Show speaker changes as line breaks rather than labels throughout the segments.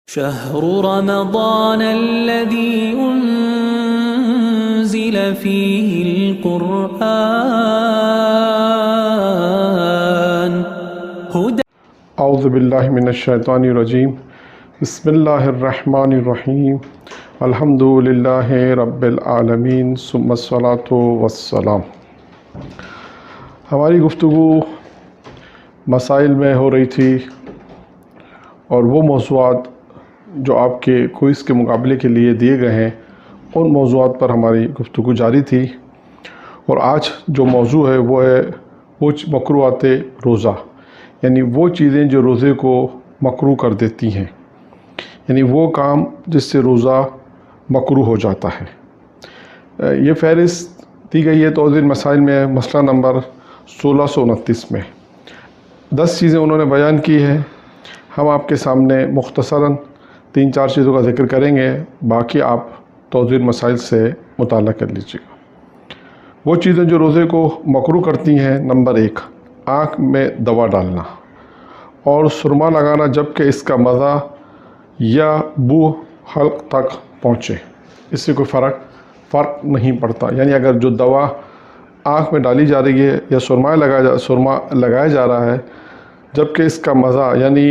شهر رمضان الذي أنزل فيه القرآن هدى
اعوذ باللہ من الشیطان الرجیم بسم اللہ الرحمن الرحیم الحمد للہ رب العالمین ثم الصلاۃ والسلام۔ ہماری گفتگو مسائل میں ہو رہی تھی اور وہ موضوعات جو آپ کے کوئز کے مقابلے کے لیے دیے گئے ہیں ان موضوعات پر ہماری گفتگو جاری تھی، اور آج جو موضوع ہے وہ ہے وہ مکروہات روزہ، یعنی وہ چیزیں جو روزے کو مکروہ کر دیتی ہیں، یعنی وہ کام جس سے روزہ مکروہ ہو جاتا ہے۔ یہ فہرست دی گئی ہے توضیح مسائل میں مسئلہ نمبر 1629 میں 10 چیزیں انہوں نے بیان کی ہے۔ ہم آپ کے سامنے مختصراً 3-4 چیزوں کا ذکر کریں گے، باقی آپ توضیح مسائل سے مطالعہ کر لیجیے گا۔ وہ چیزیں جو روزے کو مکروہ کرتی ہیں، نمبر 1 آنکھ میں دوا ڈالنا اور سرما لگانا جبکہ اس کا مزہ یا بو حلق تک پہنچے، اس سے کوئی فرق نہیں پڑتا۔ یعنی اگر جو دوا آنکھ میں ڈالی جا رہی ہے یا سرما لگایا جا رہا ہے جبکہ اس کا مزہ، یعنی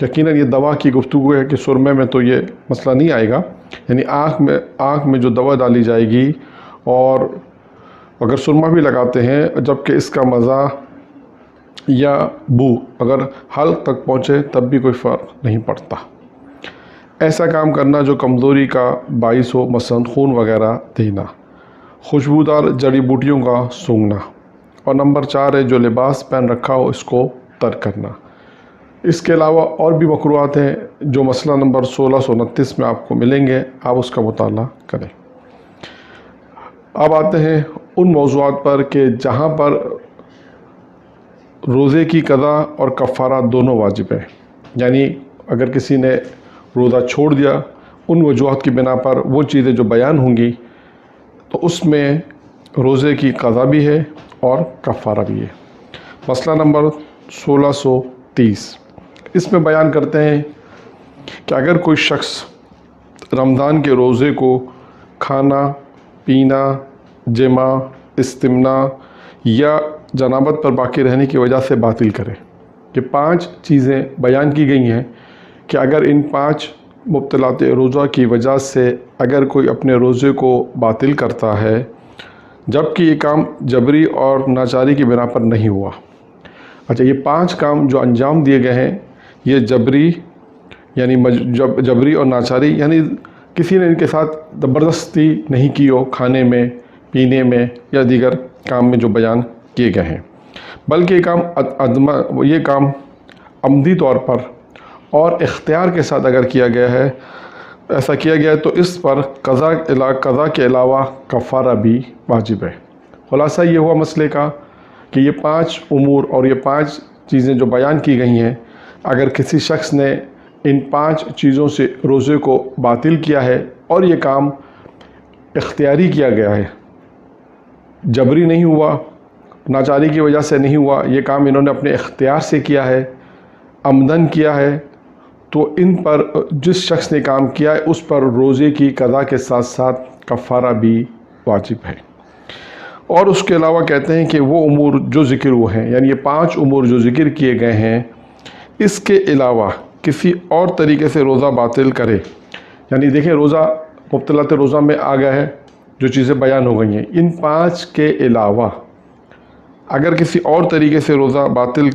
یقیناً یہ دوا کی گفتگو ہے کہ سرمے میں تو یہ مسئلہ نہیں آئے گا، یعنی آنکھ میں جو دوا ڈالی جائے گی، اور اگر سرما بھی لگاتے ہیں جبکہ اس کا مزہ یا بو اگر حلق تک پہنچے تب بھی کوئی فرق نہیں پڑتا۔ ایسا کام کرنا جو کمزوری کا باعث ہو، مثلا خون وغیرہ دینا، خوشبودار جڑی بوٹیوں کا سونگھنا، اور نمبر 4 ہے جو لباس پہن رکھا ہو اس کو ترک کرنا۔ اس کے علاوہ اور بھی مکروہات ہیں جو مسئلہ نمبر 1629 میں آپ کو ملیں گے، آپ اس کا مطالعہ کریں۔ اب آتے ہیں ان موضوعات پر کہ جہاں پر روزے کی قضا اور کفارہ دونوں واجب ہیں، یعنی اگر کسی نے روزہ چھوڑ دیا ان وجوہات کی بنا پر وہ چیزیں جو بیان ہوں گی تو اس میں روزے کی قضا بھی ہے اور کفارہ بھی ہے۔ مسئلہ نمبر 1630 اس میں بیان کرتے ہیں کہ اگر کوئی شخص رمضان کے روزے کو کھانا پینا، جمع، استمنا یا جنابت پر باقی رہنے کی وجہ سے باطل کرے، یہ 5 چیزیں بیان کی گئی ہیں کہ اگر ان 5 مبطلات روزہ کی وجہ سے اگر کوئی اپنے روزے کو باطل کرتا ہے جبکہ یہ کام جبری اور ناچاری کی بنا پر نہیں ہوا۔ اچھا، یہ 5 کام جو انجام دیے گئے ہیں یہ جبری اور ناچاری، یعنی کسی نے ان کے ساتھ زبردستی نہیں کی ہو کھانے میں، پینے میں یا دیگر کام میں جو بیان کیے گئے ہیں، بلکہ یہ کام عمدی طور پر اور اختیار کے ساتھ اگر کیا گیا ہے، ایسا کیا گیا ہے تو اس پر قضا کے علاوہ کفارہ بھی واجب ہے۔ خلاصہ یہ ہوا مسئلے کا کہ یہ 5 امور اور یہ 5 چیزیں جو بیان کی گئی ہیں، اگر کسی شخص نے ان 5 چیزوں سے روزے کو باطل کیا ہے اور یہ کام اختیاری کیا گیا ہے، جبری نہیں ہوا، ناچاری کی وجہ سے نہیں ہوا، یہ کام انہوں نے اپنے اختیار سے کیا ہے، عمدن کیا ہے، تو ان پر جس شخص نے کام کیا ہے اس پر روزے کی قضا کے ساتھ ساتھ کفارہ بھی واجب ہے۔ اور اس کے علاوہ کہتے ہیں کہ وہ امور جو ذکر ہوئے ہیں، یعنی یہ 5 امور جو ذکر کیے گئے ہیں، اس کے علاوہ کسی اور طریقے سے روزہ باطل کرے، یعنی دیکھیں روزہ مبطلات روزہ میں آ گیا ہے جو چیزیں بیان ہو گئی ہیں، ان 5 کے علاوہ اگر کسی اور طریقے سے روزہ باطل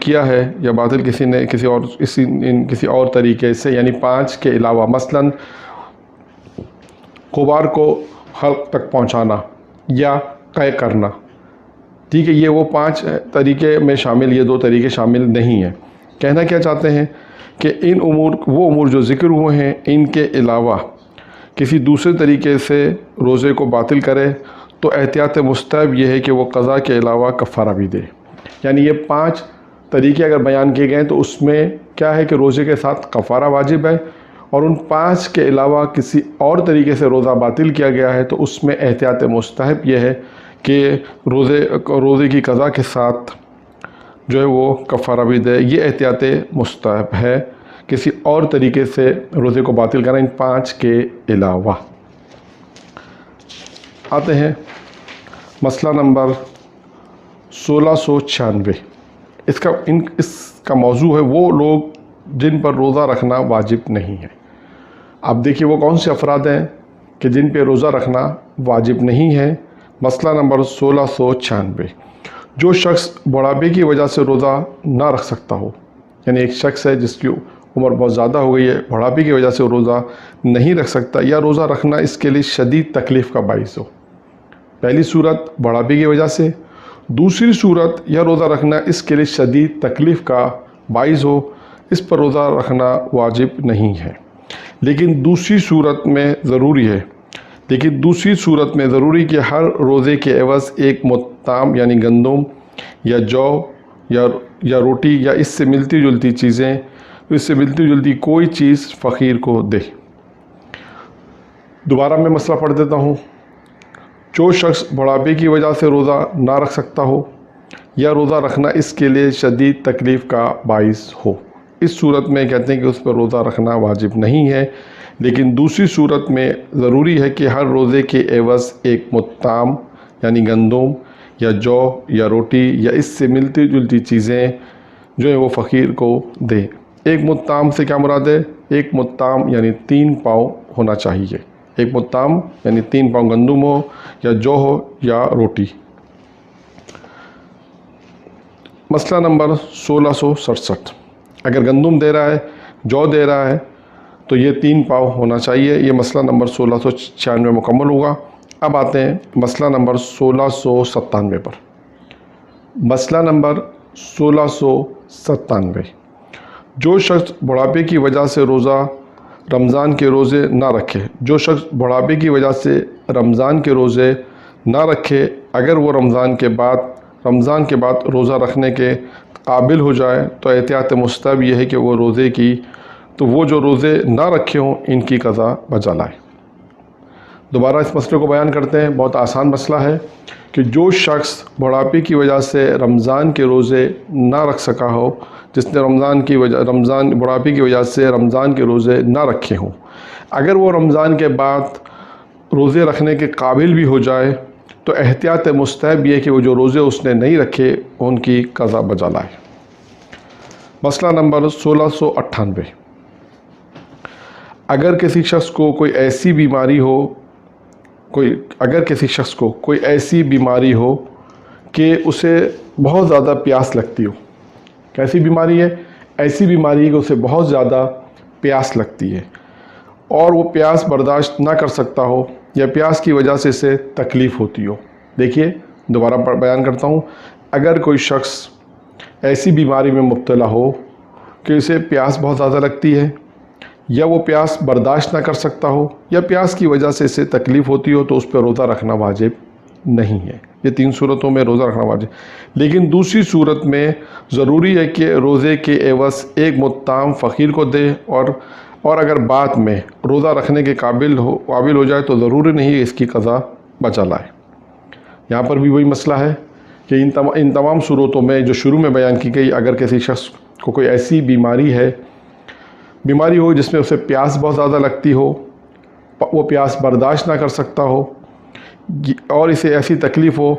کیا ہے یا باطل کسی نے کسی اور طریقے سے، یعنی 5 کے علاوہ مثلا غبار کو حلق تک پہنچانا یا قے کرنا، ٹھیک ہے، یہ وہ 5 طریقے میں شامل، یہ 2 طریقے شامل نہیں ہیں۔ کہنا کیا چاہتے ہیں کہ وہ امور جو ذکر ہوئے ہیں ان کے علاوہ کسی دوسرے طریقے سے روزے کو باطل کرے تو احتیاط مستحب یہ ہے کہ وہ قضا کے علاوہ کفارہ بھی دے۔ یعنی یہ 5 طریقے اگر بیان کیے گئے ہیں تو اس میں کیا ہے کہ روزے کے ساتھ کفارہ واجب ہے، اور ان 5 کے علاوہ کسی اور طریقے سے روزہ باطل کیا گیا ہے تو اس میں احتیاط مستحب یہ ہے کہ روزے کی قضا کے ساتھ جو ہے وہ کفارہ بھی دے۔ یہ احتیاط مستحب ہے کسی اور طریقے سے روزے کو باطل کرنا، ان 5 کے علاوہ۔ آتے ہیں مسئلہ نمبر 1696۔ اس کا موضوع ہے وہ لوگ جن پر روزہ رکھنا واجب نہیں ہے۔ اب دیکھیے وہ کون سے افراد ہیں کہ جن پہ روزہ رکھنا واجب نہیں ہے۔ مسئلہ نمبر 1696، جو شخص بڑھاپے کی وجہ سے روزہ نہ رکھ سکتا ہو، یعنی ایک شخص ہے جس کی عمر بہت زیادہ ہو گئی ہے، بڑھاپے کی وجہ سے روزہ نہیں رکھ سکتا، یا روزہ رکھنا اس کے لیے شدید تکلیف کا باعث ہو۔ پہلی صورت بڑھاپے کی وجہ سے، دوسری صورت یا روزہ رکھنا اس کے لیے شدید تکلیف کا باعث ہو، اس پر روزہ رکھنا واجب نہیں ہے۔ لیکن دوسری صورت میں ضروری کہ ہر روزے کے عوض ایک مطعم یعنی گندم یا جو یا روٹی یا اس سے ملتی جلتی کوئی چیز فقیر کو دے۔ دوبارہ میں مسئلہ پڑھ دیتا ہوں۔ جو شخص بڑھاپے کی وجہ سے روزہ نہ رکھ سکتا ہو یا روزہ رکھنا اس کے لیے شدید تکلیف کا باعث ہو، اس صورت میں کہتے ہیں کہ اس پر روزہ رکھنا واجب نہیں ہے۔ لیکن دوسری صورت میں ضروری ہے کہ ہر روزے کے عوض ایک مطعم یعنی گندم یا جو یا روٹی یا اس سے ملتی جلتی چیزیں جو ہیں وہ فقیر کو دے۔ ایک مطعم سے کیا مراد ہے؟ ایک مطعم یعنی 3 پاؤ ہونا چاہیے۔ ایک مطعم یعنی 3 پاؤ گندم ہو یا جو ہو یا روٹی۔ مسئلہ نمبر 1667، اگر گندم دے رہا ہے، جو دے رہا ہے تو یہ 3 پاؤ ہونا چاہیے۔ یہ مسئلہ نمبر 1696 مکمل ہوگا۔ اب آتے ہیں مسئلہ نمبر 1697 پر۔ مسئلہ نمبر 1697، جو شخص بڑھاپے کی وجہ سے رمضان کے روزے نہ رکھے، اگر وہ رمضان کے بعد روزہ رکھنے کے قابل ہو جائے تو احتیاط مستحب یہ ہے کہ وہ جو روزے نہ رکھے ہوں ان کی قضا بجا لائے۔ دوبارہ اس مسئلے کو بیان کرتے ہیں، بہت آسان مسئلہ ہے کہ جو شخص بڑھاپے کی وجہ سے رمضان کے روزے نہ رکھ سکا ہو، جس نے بڑھاپے کی وجہ سے رمضان کے روزے نہ رکھے ہوں، اگر وہ رمضان کے بعد روزے رکھنے کے قابل بھی ہو جائے تو احتیاط مستحب یہ ہے کہ وہ جو روزے اس نے نہیں رکھے ان کی قضا بجا لائے۔ مسئلہ نمبر 1698، اگر کسی شخص کو کوئی ایسی بیماری ہو کہ اسے بہت زیادہ پیاس لگتی ہو۔ کیسی بیماری ہے؟ ایسی بیماری ہے کہ اسے بہت زیادہ پیاس لگتی ہے اور وہ پیاس برداشت نہ کر سکتا ہو یا پیاس کی وجہ سے اسے تکلیف ہوتی ہو۔ دیکھیے دوبارہ بیان کرتا ہوں، اگر کوئی شخص ایسی بیماری میں مبتلا ہو کہ اسے پیاس بہت زیادہ لگتی ہے یا وہ پیاس برداشت نہ کر سکتا ہو یا پیاس کی وجہ سے اسے تکلیف ہوتی ہو تو اس پہ روزہ رکھنا واجب نہیں ہے۔ یہ 3 صورتوں میں روزہ رکھنا واجب، لیکن دوسری صورت میں ضروری ہے کہ روزے کے عوض ایک مطعم فقیر کو دے، اور اگر بعد میں روزہ رکھنے کے قابل ہو جائے تو ضروری نہیں ہے اس کی قضا بجا لائے۔ یہاں پر بھی وہی مسئلہ ہے کہ ان تمام صورتوں میں جو شروع میں بیان کی گئی، اگر کسی شخص کو کوئی ایسی بیماری ہو جس میں اسے پیاس بہت زیادہ لگتی ہو، وہ پیاس برداشت نہ کر سکتا ہو اور اسے ایسی تکلیف ہو،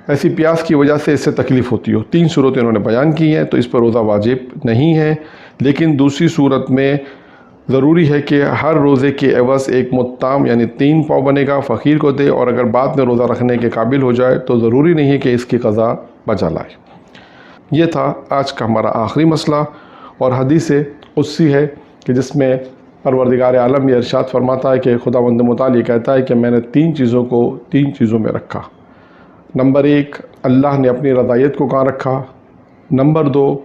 ایسی پیاس کی وجہ سے اسے تکلیف ہوتی ہو، 3 صورتیں انہوں نے بیان کی ہیں، تو اس پر روزہ واجب نہیں ہے۔ لیکن دوسری صورت میں ضروری ہے کہ ہر روزے کے عوض ایک مطعم یعنی 3 پاؤ بنے گا، فقیر کو دے، اور اگر بعد میں روزہ رکھنے کے قابل ہو جائے تو ضروری نہیں ہے کہ اس کی قضا بجا لائے۔ یہ تھا آج کا ہمارا آخری مسئلہ، اور حدیث قدسی ہے کہ جس میں پروردگار عالم یہ ارشاد فرماتا ہے کہ خداوند متعال یہ کہتا ہے کہ میں نے 3 چیزوں کو 3 چیزوں میں رکھا۔ نمبر 1، اللہ نے اپنی رضایت کو کہاں رکھا۔ نمبر 2،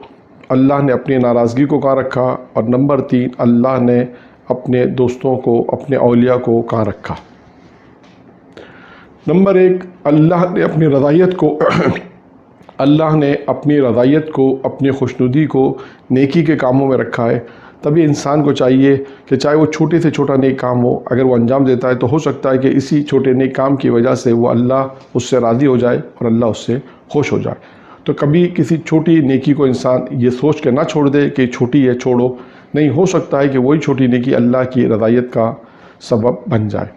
اللہ نے اپنی ناراضگی کو کہاں رکھا۔ اور نمبر 3، اللہ نے اپنے دوستوں کو، اپنے اولیاء کو کہاں رکھا۔ نمبر 1، اللہ نے اپنی رضایت کو، اپنی خوشنودی کو نیکی کے کاموں میں رکھا ہے۔ تبھی انسان کو چاہیے کہ چاہے وہ چھوٹے سے چھوٹا نیک کام ہو، اگر وہ انجام دیتا ہے تو ہو سکتا ہے کہ اسی چھوٹے نیک کام کی وجہ سے وہ اللہ اس سے راضی ہو جائے اور اللہ اس سے خوش ہو جائے۔ تو کبھی کسی چھوٹی نیکی کو انسان یہ سوچ کے نہ چھوڑ دے کہ چھوٹی ہے چھوڑو، نہیں ہو سکتا ہے کہ وہی چھوٹی نیکی اللہ کی رضایت کا سبب بن جائے۔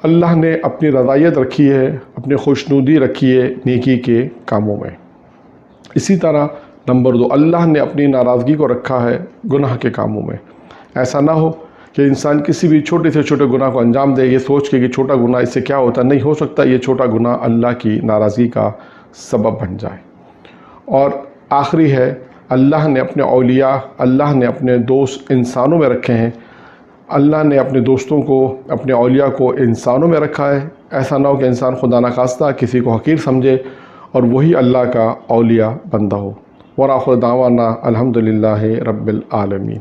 اللہ نے اپنی رضایت رکھی ہے، اپنی خوشنودی رکھی ہے نیکی کے کاموں میں۔ اسی طرح نمبر 2، اللہ نے اپنی ناراضگی کو رکھا ہے گناہ کے کاموں میں۔ ایسا نہ ہو کہ انسان کسی بھی چھوٹے سے چھوٹے گناہ کو انجام دے، یہ سوچ کے کہ چھوٹا گناہ اس سے کیا ہوتا، نہیں ہو سکتا یہ چھوٹا گناہ اللہ کی ناراضگی کا سبب بن جائے۔ اور آخری ہے، اللہ نے اپنے اولیاء، اللہ نے اپنے دوست انسانوں میں رکھے ہیں۔ اللہ نے اپنے دوستوں کو، اپنے اولیاء کو انسانوں میں رکھا ہے۔ ایسا نہ ہو کہ انسان خدا نخواستہ کسی کو حقیر سمجھے اور وہی اللہ کا اولیاء بندہ ہو۔ وآخر دعوانا الحمدللہ رب العالمین۔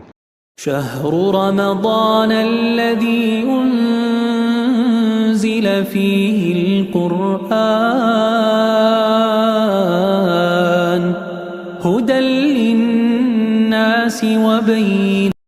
شهر رمضان الذي أنزل فيه القرآن هدى للناس وبين